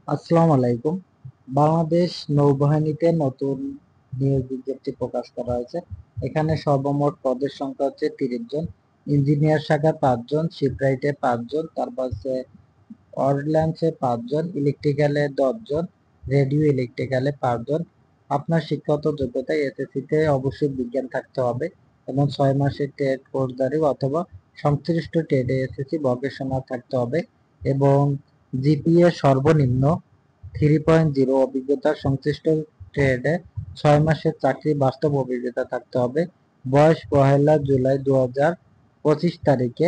আসসালামু আলাইকুম। বাংলাদেশ নৌবাহিনীতে নতুন নিয়োগ বিজ্ঞপ্তি প্রকাশ করা হয়েছে। এখানে সর্বমোট পদের সংখ্যা হচ্ছে 30 জন। ইঞ্জিনিয়ার শাখায় 5 জন, শিপরাইটে 5 জন, তারপর হচ্ছে অর্ডিন্যান্সে 5 জন, ইলেকট্রিক্যালে 10 জন, রেডিও ইলেকট্রিক্যালে 5 জন। আপনার শিক্ষাগত যোগ্যতা এসএসসিতে অবশ্যই বিজ্ঞান থাকতে হবে এবং 6 মাসের টেট কোর্সধারী অথবা সংশ্লিষ্ট ট্রেডে এসএসসি ভোকেশনাল থাকতে হবে এবং জিপিএ সর্বনিম্ন 3.0 অভিজ্ঞতা সংশ্লিষ্ট ট্রেডে 6 মাসের চাকরি বাস্তব অভিজ্ঞতা থাকতে হবে। বয়স 1 জুলাই 2025 তারিখে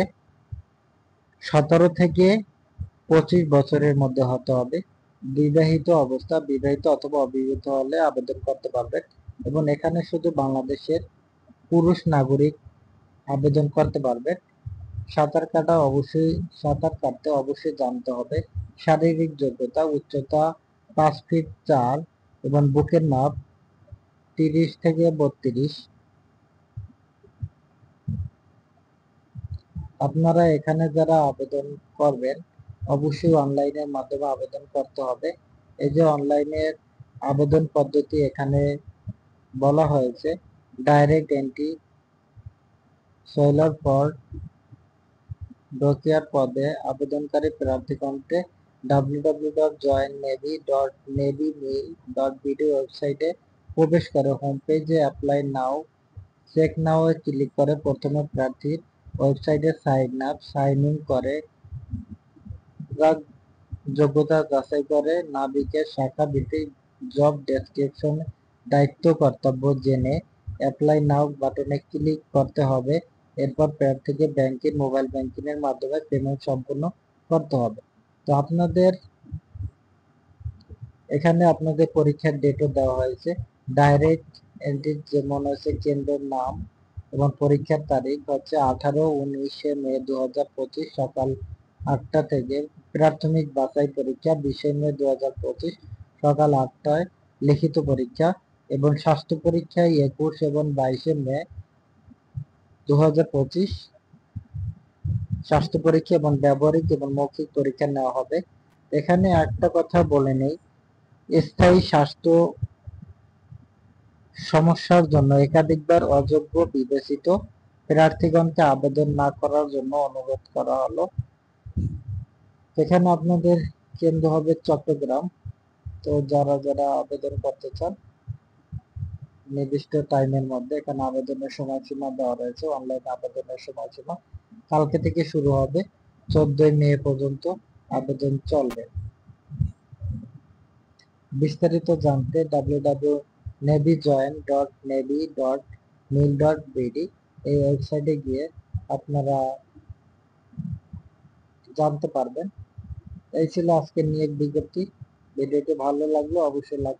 17 থেকে 25 বছরের মধ্যে হতে হবে। বিবাহিত অবস্থা, বিবাহিত অথবা অবিবাহিত হলে আবেদন করতে পারবেন এবং এখানে শুধু বাংলাদেশের পুরুষ নাগরিক আবেদন করতে পারবেন। সাঁতার কাটতে অবশ্যই জানতে হবে। শারীরিক যোগ্যতা, উচ্চতা 5 ফিট 4 এবং বুকের মাপ 30 থেকে 32। আপনারা এখানে যারা আবেদন করবেন অবশ্যই অনলাইনের মাধ্যমে আবেদন করতে হবে। এই যে অনলাইনের আবেদন পদ্ধতি এখানে বলা হয়েছে, ডাইরেক্ট এন্ট্রি সোলার ফর ডকিয়ার পদে আবেদনকারী প্রার্থীগণকে www.joinnavy.navymil.bd ওয়েবসাইটে প্রবেশ করে হোম পেজে অ্যাপ্লাই নাও চেক নাও এ ক্লিক করে প্রথমে প্রার্থীর ওয়েবসাইটে সাইন ইন করে যোগ্যতা যাচাই করে নাবিকের শাখা ভিত্তিক জব ডেসক্রিপশন দায়িত্ব কর্তব্য জেনে অ্যাপ্লাই নাও বাটনে ক্লিক করতে হবে। এরপর প্রার্থীকে ব্যাংকের মোবাইল ব্যাংকিং এর মাধ্যমে পেমেন্ট সম্পূর্ণ করতে হবে। তো আপনাদের এখানে আপনাদের পরীক্ষার ডেটও দেওয়া হয়েছে। ডাইরেক্ট এন্ট্রির যেমন হচ্ছে কেন্দ্রের নাম এবং পরীক্ষার তারিখ হচ্ছে 18-19 মে 2025 সকাল 8টা থেকে। প্রাথমিক বাছাই পরীক্ষা 20 মে 2025 সকাল 8টায়। লিখিত পরীক্ষা এবং স্বাস্থ্য পরীক্ষা 21 এবং 22 মে 2025 স্বাস্থ্য পরীক্ষা এবং ব্যবহারিক এবং মৌখিক পরীক্ষা নেওয়া হবে। এখানে একটা কথা বলে নেই, স্থায়ী স্বাস্থ্য সমস্যার জন্য একাধিকবার অযোগ্য বিবেচিত প্রার্থীগণকে আবেদন না করার জন্য অনুরোধ করা হলো। এখানে আপনাদের কেন্দ্র হবে চট্টগ্রাম। তো যারা যারা আবেদন করতে চান নির্দিষ্ট টাইমের মধ্যে এখানে আবেদনের সময়সীমা দেওয়া রয়েছে। অনলাইন আবেদনের সময়সীমা কালকে থেকে শুরু হবে, 14 মে পর্যন্ত আবেদন চলবে। বিস্তারিত জানতে www.navyjoin.navy.mil.bd এই ওয়েবসাইটে গিয়ে আপনারা জানতে পারবেন। এই ছিল আজকের নিয়োগ বিজ্ঞপ্তি। ভিডিওটি ভালো লাগলে অবশ্যই লাইক